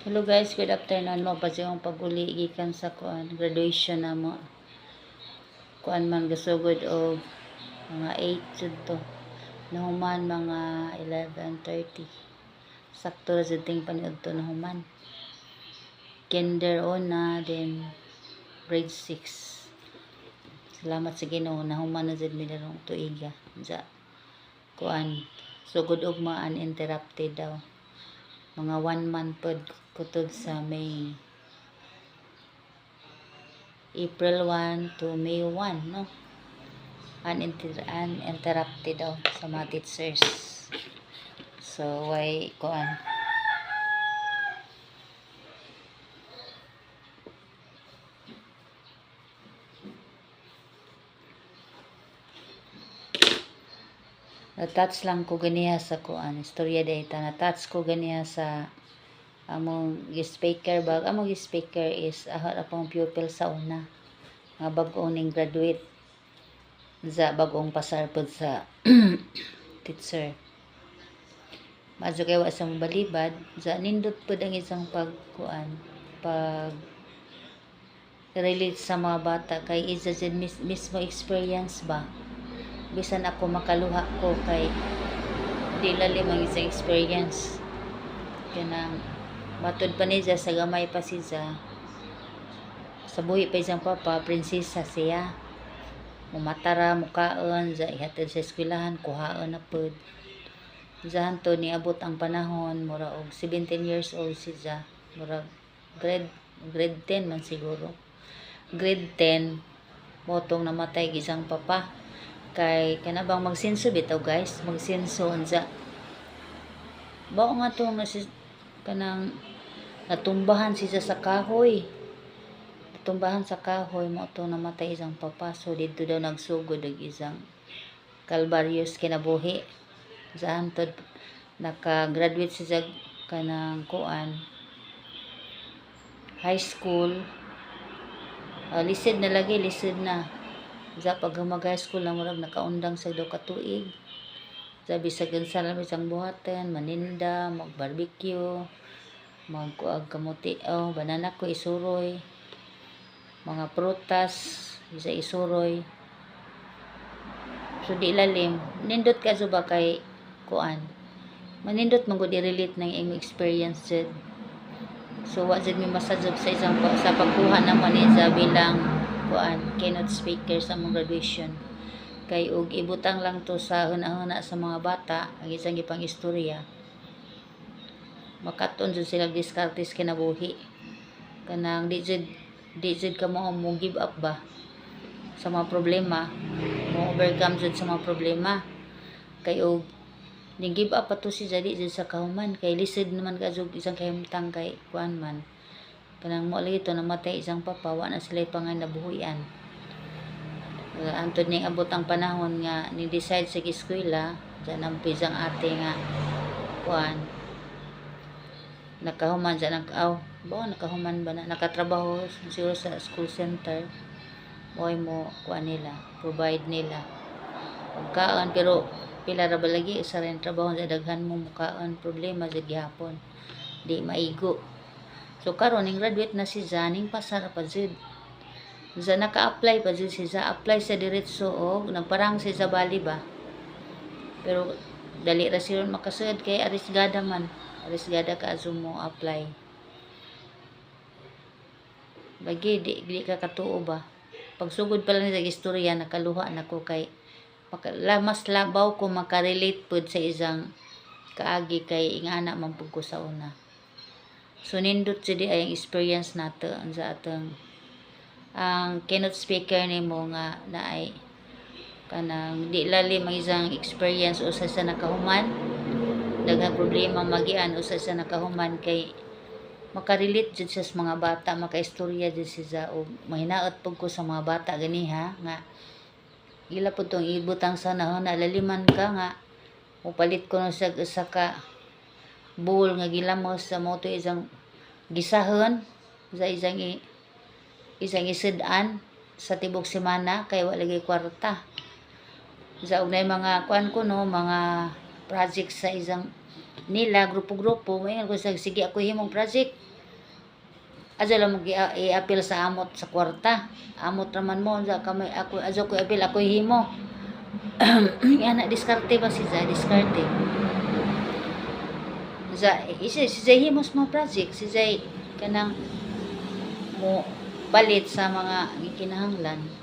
Hello guys, good afternoon mo. Pasi yung pag-uli gikan sa graduation na mo. Kuan man gasugod o mga 8 jud to. Nahuman mga 11:30. Sakto ra jud ting paniud to nahuman. Kinder na then grade 6. Salamat sa Ginoo nahuman na jud mi darong tuiga. Sa kuan sugod og mga uninterrupted daw. Mga 1 month pod kutod sa May. April 1 to May 1, no? Uninterrupted daw sa mga teachers. So, why, kuan? Na-touch lang ko ganiya sa kuan. Istorya data. Na-touch ko ganiya sa among speaker bag. Among speaker is apong pupil sa una. Nga bag-o ning graduate. Sa bag-ong pasar pod sa teacher. Madyo kay wa sa balibad. Sa nindot pod ang isang pagkuan. Pag relate sa mga bata kay isa dyan mismo experience ba. Bisan ako makaluha ko kay di lalim ang isang experience. Kanang matod pa niya sa gamay pa siya. Sa buhi pa isang papa, prinsesa siya. Mumatara, mukaon, sa ihatid sa eskwelahan, kuhaon na pod. Zahan to niabot ang panahon, mura og 17 years old siya. Mura grade 10 man siguro. Grade 10, motong namatay isang papa. Kay kanabang magsinso bitaw guys, magsinso unsa. Bao nga to nga si kanang natumbahan siya sa kahoy. Natumbahan sa kahoy mo to namatay isang papa. So dito daw nagsugod og isang kalbaryos kinabuhi. Sa antod naka-graduate siya kanang kuan high school. Lisod na lagi, lisod na. Sa pag-high school na murag nakaundang sa daw katuig. Sa bisag sa isang buhatan, maninda, mag-barbecue, magkuag kamuti, banana ko isuroy, mga prutas, isa isuroy. So di lalim, nindot ka ba kay kuan. Manindot man gud i-relate ng iyong experience jud. So wa jud mi masajog sa isang sa pagkuha naman sa bilang kuan keynote speaker sa mong graduation. Kay og ibutang lang to sa una-una sa mga bata ang isang gipang istorya. Makaton jud sila diskartes kinabuhi. Kanang di jud ka mo give up ba sa mga problema. Mo overcome jud sa mga problema. Kay og ni give up pa to si jadi jud sa kahuman kay lisod naman ka jud isang kahimtang kay kuan man. Kanang mo lagi to namatay isang papa wa na sila pangan nabuhian. Antod ning abot ang panahon nga ni decide sa eskwela sa nampis ang ate nga kuan nakahuman sa nakahuman ba na nakatrabaho siguro sa school center moy mo kuan nila provide nila pagkaon pero pila ra ba lagi sa rin trabaho sa daghan mo mukaon problema sa gihapon di maigo. So karon ning graduate na si Zaning pasara pa jud. Sa naka-apply pa jud siya, apply sa diretso og nagparang siya sa Bali ba. Pero dali ra siya makasud kay arisgada man. Arisgada ka mo apply. Lagi di ka katuo ba. Pagsugod pa lang sa istorya nakaluha nako kay mas labaw ko makarelate pod sa isang kaagi kay ingana man pud ko sa una. So nindot jud ay ang experience nato sa atong ang keynote speaker nimo nga naay kanang di lalim ang isang experience usa sa nakahuman daghang problema magian usa sa nakahuman kay makarelate jud sa mga bata makaistorya jud siya og mahinaot pud ko sa mga bata ganiha nga ila pud tong ibutang sa nahon laliman ka nga upalit ko sa ka bowl nga gilamos sa mo to isang gisahon sa isang isidan sa tibok semana kay wala lagi kwarta. Sa ugnay mga kuan ko no, mga project sa isang nila grupo-grupo, mayon ko sige ako himong project. ajo lang mag i-appeal sa amot sa kwarta. Amot raman mo sa kamay ako ajo ko appeal ako himo. Ana diskarte ba si Zay diskarte. Si Zay himos mo project si Zay kanang mo balit sa mga gikinahanglan.